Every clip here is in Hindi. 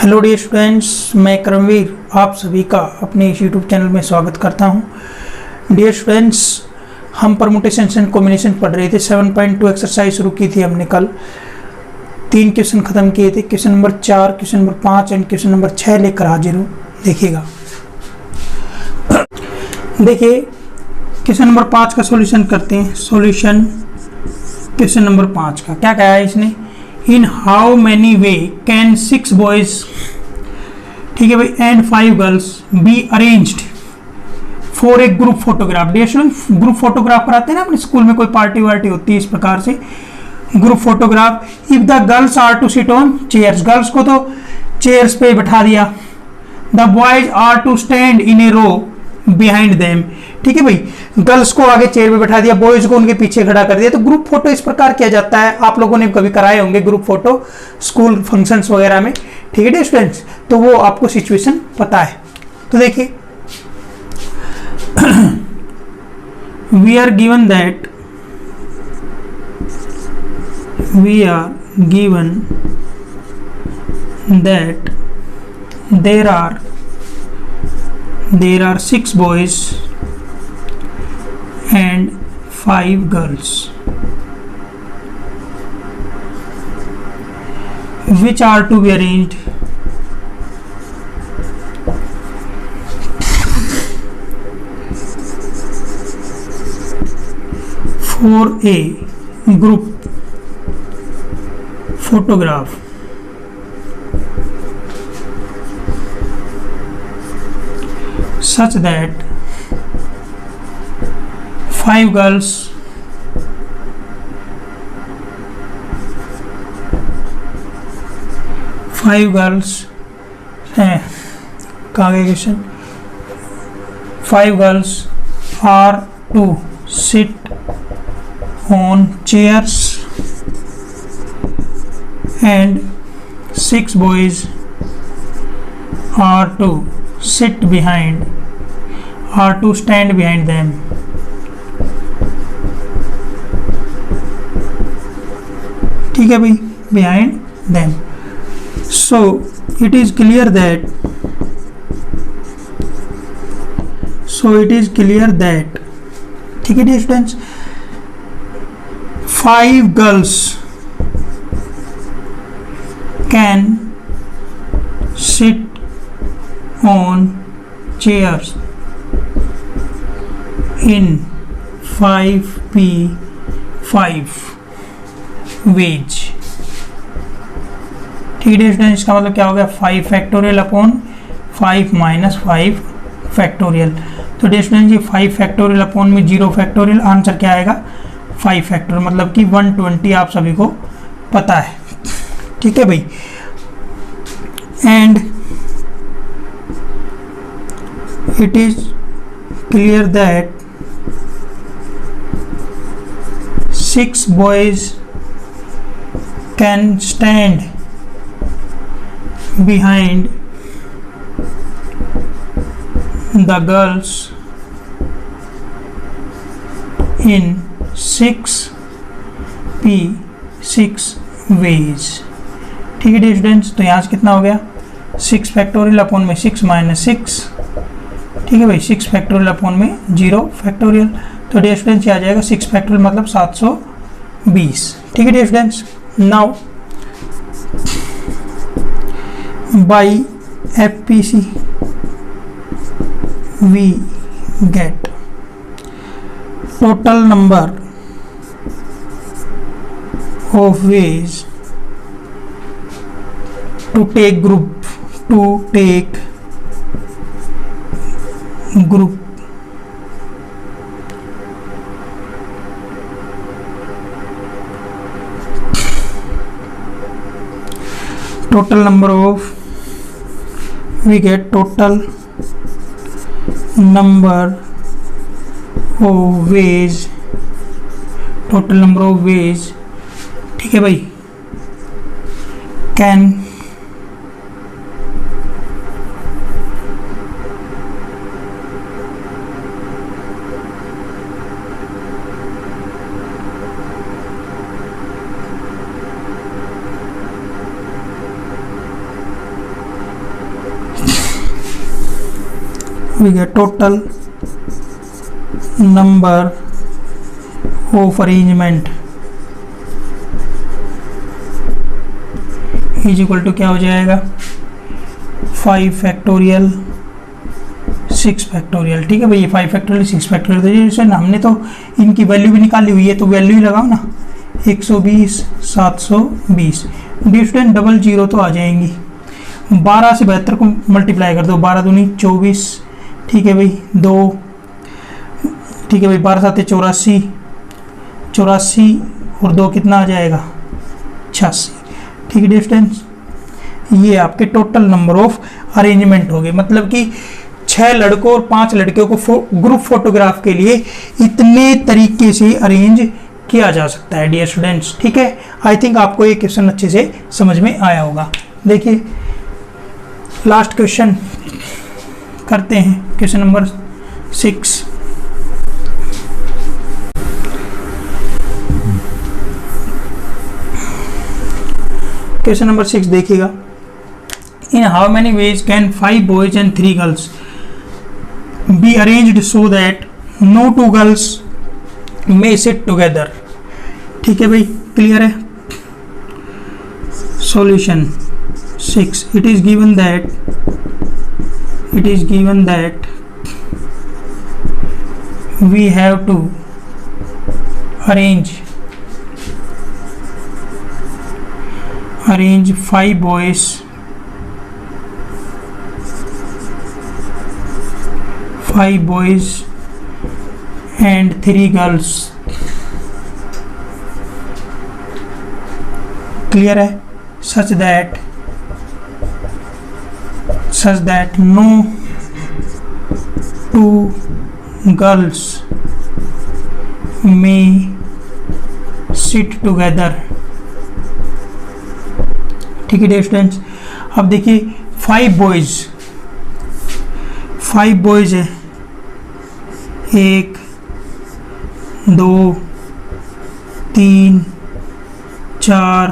हेलो डियर स्टूडेंट्स, मैं करमवीर आप सभी का अपने इस यूट्यूब चैनल में स्वागत करता हूं। डियर स्टूडेंट्स, हम परमुटेशन एंड कॉम्बिनेशन पढ़ रहे थे। 7.2 एक्सरसाइज शुरू की थी हमने कल। 3 क्वेश्चन खत्म किए थे। Question number 4, question number 5 and question number 6 लेकर हाजिर हूँ। देखिएगा, देखिए क्वेश्चन नंबर 5 का सॉल्यूशन करते हैं। सॉल्यूशन क्वेश्चन नंबर 5 का क्या कहा है इसने? In how many way can 6 boys, ठीक है भाई, and 5 girls be arranged for a group photograph. Group photograph कराते हैं ना अपने स्कूल में, कोई पार्टी वार्टी होती है इस प्रकार से group photograph. If the girls are to sit on chairs, girls को तो चेयर्स पे बैठा दिया। The boys are to stand in a row behind them, ठीक है भाई, गर्ल्स को आगे चेयर पे बैठा दिया, बॉयज को उनके पीछे खड़ा कर दिया। तो ग्रुप फोटो इस प्रकार किया जाता है। आप लोगों ने कभी कराए होंगे ग्रुप फोटो स्कूल फंक्शंस वगैरह में, ठीक है स्टूडेंट्स, तो वो आपको सिचुएशन पता है। तो देखिए we are given that there are 6 boys and 5 girls which are to be arranged for a group photograph such that 5 girls हैं, कहाँ गए question? 5 girls are to sit on chairs and 6 boys are to stand behind them. ठीक है भाई, behind them. So it is clear that ठीक है dear students, 5 girls can sit on chairs in 5 ways। ठीक है स्टूडेंट, इसका मतलब क्या हो गया? 5 फैक्टोरियल अपॉन 5 माइनस 5 फैक्टोरियल। तो डियर स्टूडेंट ये 5 फैक्टोरियल अपॉन में 0 फैक्टोरियल, आंसर क्या आएगा? 5 फैक्टोरियल, मतलब कि 120 आप सभी को पता है, ठीक है भाई। And it is clear that 6 boys can stand behind the girls in 6 ways। ठीक है डियर स्टूडेंट्स, तो यहाँ से कितना हो गया? 6 फैक्टोरियल अपॉन में 6 माइनस 6, ठीक है भाई, 6 फैक्टोरियल अपॉन में 0 फैक्टोरियल। तो डियर स्टूडेंट्स आ जाएगा 6 फैक्टोरियल मतलब 720। ठीक है dear students, now by FPC we get total number of ways to take group total number of we get total number of ways, ठीक है भाई, can we get total number of arrangement is equal to क्या हो जाएगा 5 फैक्टोरियल 6 फैक्टोरियल। ठीक है भाई, ये 5 फैक्टोरियल 6 फैक्टोरियल, हमने तो इनकी वैल्यू भी निकाली हुई है, तो वैल्यू ही लगाओ ना 120 720। डी स्टूडेंट डबल जीरो तो आ जाएंगी। 12 से 72 को मल्टीप्लाई कर दो, 12 दूनी 24। ठीक है भाई 2, ठीक है भाई 12 7 84, 84 और 2 कितना आ जाएगा 86। ठीक है डिस्टेंस, ये आपके टोटल नंबर ऑफ अरेंजमेंट हो गए। मतलब कि 6 लड़कों और 5 लड़कियों को ग्रुप फोटोग्राफ के लिए इतने तरीके से अरेंज किया जा सकता है डियर स्टूडेंट्स। ठीक है, आई थिंक आपको ये क्वेश्चन अच्छे से समझ में आया होगा। देखिए लास्ट क्वेश्चन करते हैं, क्वेश्चन नंबर 6। क्वेश्चन नंबर 6 देखिएगा, in how many ways can 5 boys and 3 girls be arranged so that no 2 girls may sit together. ठीक है भाई, क्लियर है। Solution 6, it is given that we have to arrange 5 boys and 3 girls। Clear है, such that no 2 girls may sit together। ठीक है स्टूडेंट्स, अब देखिए 5 बॉयज है, 1 2 3 4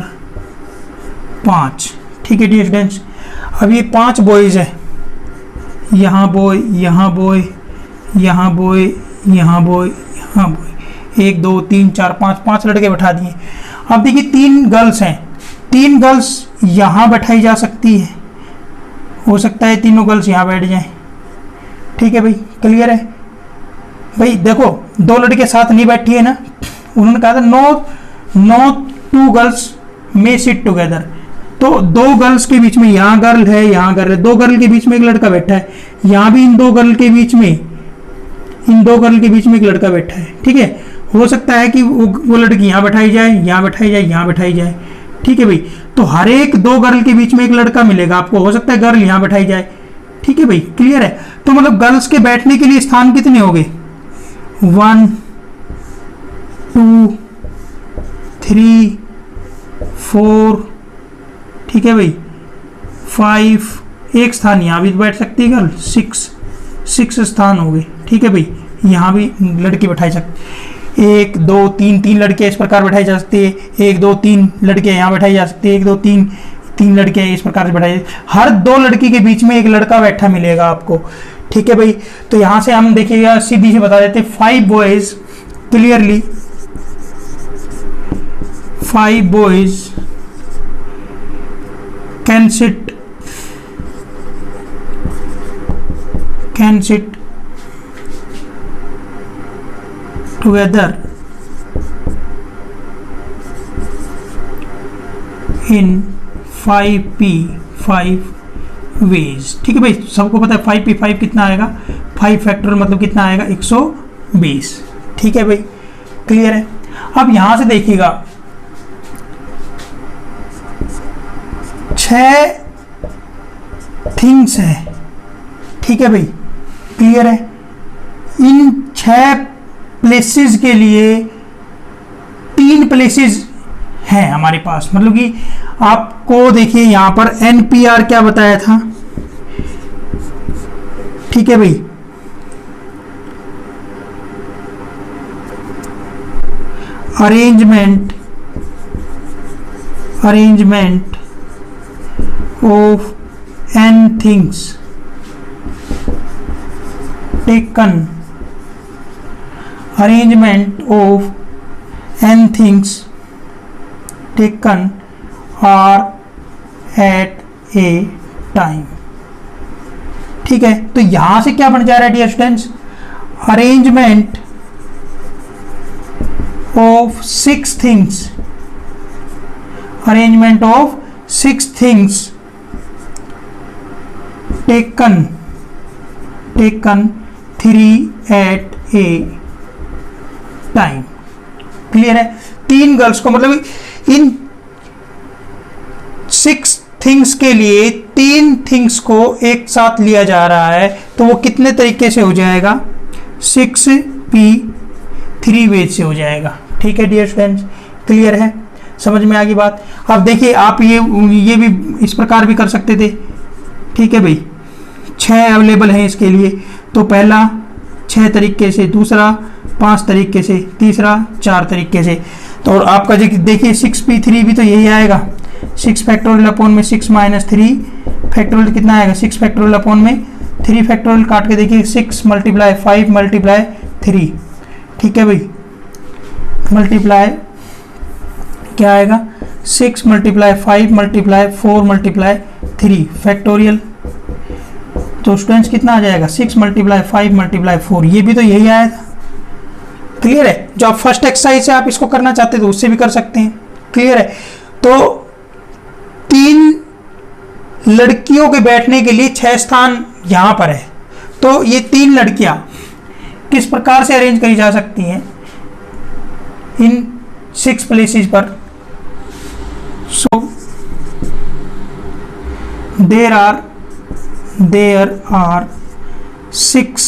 5। ठीक है डियर स्टूडेंट्स, अब ये 5 बॉयज है, यहाँ बॉय यहाँ बॉय यहाँ बॉय यहाँ बॉय यहाँ बॉय, 1 2 3 4 5 लड़के बैठा दिए। अब देखिए 3 गर्ल्स हैं, 3 गर्ल्स यहाँ बैठाई जा सकती है, हो सकता है तीनों गर्ल्स यहाँ बैठ जाएं। ठीक है भाई, क्लियर है भाई। देखो 2 लड़के साथ नहीं बैठी है ना, उन्होंने कहा था no 2 girls may sit together. तो 2 गर्ल्स के बीच में, यहाँ गर्ल है यहाँ गर्ल है, 2 गर्ल के बीच में एक लड़का बैठा है, यहाँ भी इन 2 गर्ल के बीच में एक लड़का बैठा है। ठीक है, हो सकता है कि वो लड़की यहाँ बैठाई जाए, यहाँ बैठाई जाए, यहाँ बैठाई जाए। ठीक है भाई, तो हर एक 2 गर्ल के बीच में एक लड़का मिलेगा आपको, हो सकता है गर्ल यहाँ बैठाई जाए। ठीक है भाई, क्लियर है। तो मतलब गर्ल्स के बैठने के लिए स्थान कितने हो गए, 1 2 3 4। ठीक है भाई 5, एक स्थान यहाँ भी बैठ सकती है गर्ल, 6 स्थान हो गए। ठीक है भाई, यहाँ भी लड़की बैठाई सकती, 1 2 3 लड़के इस प्रकार बैठाई जा सकती है, 1 2 3 लड़के यहाँ बैठाई जा सकती है, 1 2 3 लड़के इस प्रकार से बैठाई। हर 2 लड़की के बीच में एक लड़का बैठा मिलेगा आपको। ठीक है भाई, तो यहाँ से हम देखिएगा सीधी से बता देते 5 boys, clearly 5 boys can sit together in 5 ways। ठीक है भाई, सबको पता है 5 कितना आएगा, 5 फैक्टोरियल मतलब कितना आएगा 120। ठीक है भाई, क्लियर है। अब यहां से देखिएगा 6 थिंग्स है। ठीक है भाई, क्लियर है। इन 6 प्लेसेस के लिए 3 प्लेसेस हैं हमारे पास। मतलब कि आपको देखिए यहां पर NPR क्या बताया था। ठीक है भाई, arrangement of n things taken arrangement of n things taken are at a time। ठीक है, तो यहां से क्या बन जा रहा है dear students, arrangement of 6 things, arrangement of 6 things taken 3 at a time. Clear है, 3 गर्ल्स को, मतलब इन 6 थिंग्स के लिए 3 थिंग्स को एक साथ लिया जा रहा है, तो वो कितने तरीके से हो जाएगा, 6p 3 वेज से हो जाएगा। ठीक है डियर स्टूडेंट्स, क्लियर है, समझ में आ गई बात। अब देखिए आप ये भी इस प्रकार भी कर सकते थे। ठीक है भाई, 6 अवेलेबल हैं इसके लिए, तो पहला 6 तरीके से, दूसरा 5 तरीके से, तीसरा 4 तरीके से। तो और आपका देखिए 6p3 भी तो यही आएगा, 6 फैक्टोरियल अपॉन में 6 माइनस 3 फैक्टोरियल कितना आएगा, 6 फैक्टोरियल अपॉन में 3 फैक्टोरियल, काट के देखिए 6 मल्टीप्लाई 5 मल्टीप्लाई 3। ठीक है भाई, मल्टीप्लाई क्या आएगा, 6 मल्टीप्लाई 5 मल्टीप्लाई 4 मल्टीप्लाई 3 फैक्टोरियल। तो स्टूडेंट्स कितना आ जाएगा, 6 मल्टीप्लाई 5 मल्टीप्लाई 4, ये भी तो यही आया था। क्लियर है, जो आप फर्स्ट एक्सरसाइज से आप इसको करना चाहते तो उससे भी कर सकते हैं। क्लियर है, तो 3 लड़कियों के बैठने के लिए 6 स्थान यहां पर है, तो ये 3 लड़कियां किस प्रकार से अरेंज करी जा सकती हैं इन 6 प्लेसेस पर। So there are 6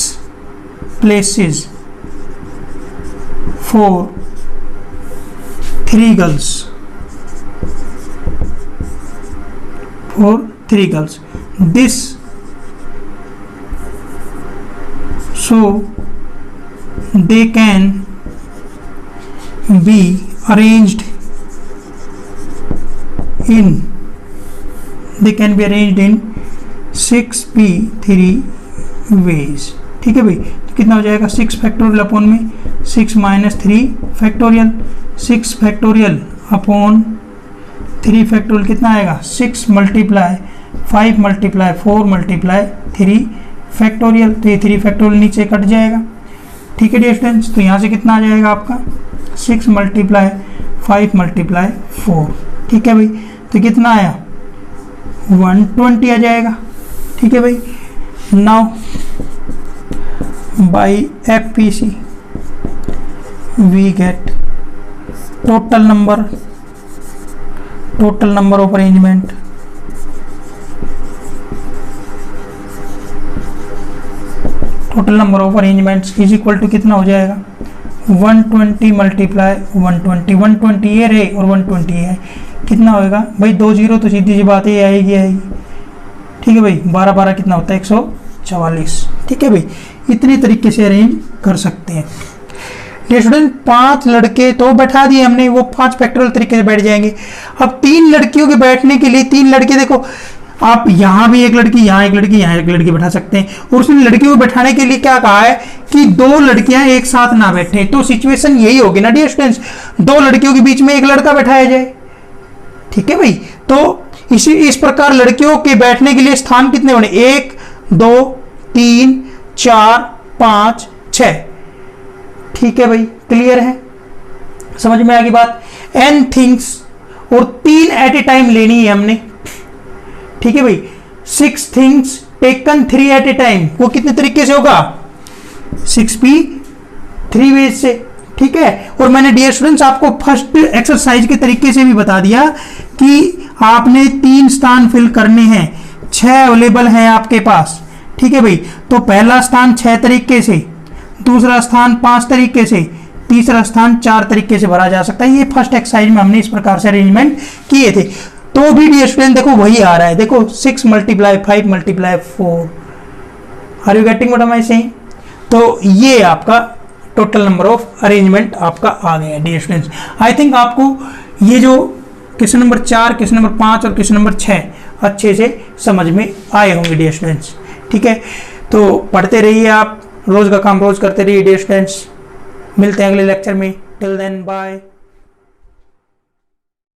places for 3 girls, this so they can be arranged in 6p3 ways। ठीक है भाई, तो कितना हो जाएगा, 6 फैक्टोरियल अपॉन में 6 minus 3 factorial, 6 factorial upon 3 factorial कितना आएगा, 6 मल्टीप्लाई 5 मल्टीप्लाई 4 मल्टीप्लाई 3 फैक्टोरियल। तो ये 3 फैक्टोरियल नीचे कट जाएगा। ठीक है डियर स्टूडेंट्स, तो यहाँ से कितना आ जाएगा आपका, 6 मल्टीप्लाई 5 मल्टीप्लाई 4। ठीक है भाई, तो कितना आया, 120 आ जाएगा। ठीक है भाई, now by FPC we get total number of arrangement, total number of arrangements is equal to कितना हो जाएगा, 120 मल्टीप्लाई 120 ये रहे और 120 है, कितना होएगा भाई, 2 0 तो सीधी सी बात है आएगी। ठीक है भाई, 12 12 कितना होता है, 144। ठीक है भाई, इतने तरीके से अरेंज कर सकते हैं। डियर स्टूडेंट, 5 लड़के तो बैठा दिए हमने, वो 5 फैक्टोरियल तरीके से बैठ जाएंगे। अब 3 लड़कियों के बैठने के लिए 3 लड़के, देखो आप यहाँ भी एक लड़की, यहाँ एक लड़की, यहाँ एक लड़की बैठा सकते हैं। और उसने लड़कियों को बैठाने के लिए क्या कहा है कि 2 लड़कियां एक साथ ना बैठे, तो सिचुएशन यही होगी ना डियर स्टूडेंट्स, 2 लड़कियों के बीच में एक लड़का बैठाया जाए। ठीक है भाई, तो इस प्रकार लड़कियों के बैठने के लिए स्थान कितने होने, 1 2 3 4 5 6। ठीक है भाई, क्लियर है, समझ में आ गई बात। n थिंग्स और 3 एट ए टाइम लेनी है हमने। ठीक है भाई, 6 things taken 3 at a time, वो कितने तरीके से होगा, 6p3 वेज से। ठीक है, और मैंने डियर स्टूडेंट्स आपको फर्स्ट एक्सरसाइज के तरीके से भी बता दिया कि आपने 3 स्थान फिल करने हैं, 6 अवेलेबल हैं आपके पास। ठीक है भाई, तो पहला स्थान 6 तरीके से, दूसरा स्थान 5 तरीके से, तीसरा स्थान 4 तरीके से भरा जा सकता है। ये फर्स्ट एक्सरसाइज में हमने इस प्रकार से अरेंजमेंट किए थे। तो भी डियर स्टूडेंट देखो वही आ रहा है, देखो 6 multiply 5 multiply 4। Are you getting what am I saying? तो ये आपका टोटल नंबर ऑफ अरेंजमेंट आपका आ गया डियर स्टूडेंट्स। आई थिंक आपको ये जो क्वेश्चन नंबर 4, क्वेश्चन नंबर 5 और क्वेश्चन नंबर 6 अच्छे से समझ में आए होंगे डियर स्टूडेंट्स। ठीक है, तो पढ़ते रहिए आप रोज का काम रोज करते रहिए डियर स्टूडेंट्स। मिलते हैं अगले लेक्चर में। Till then bye.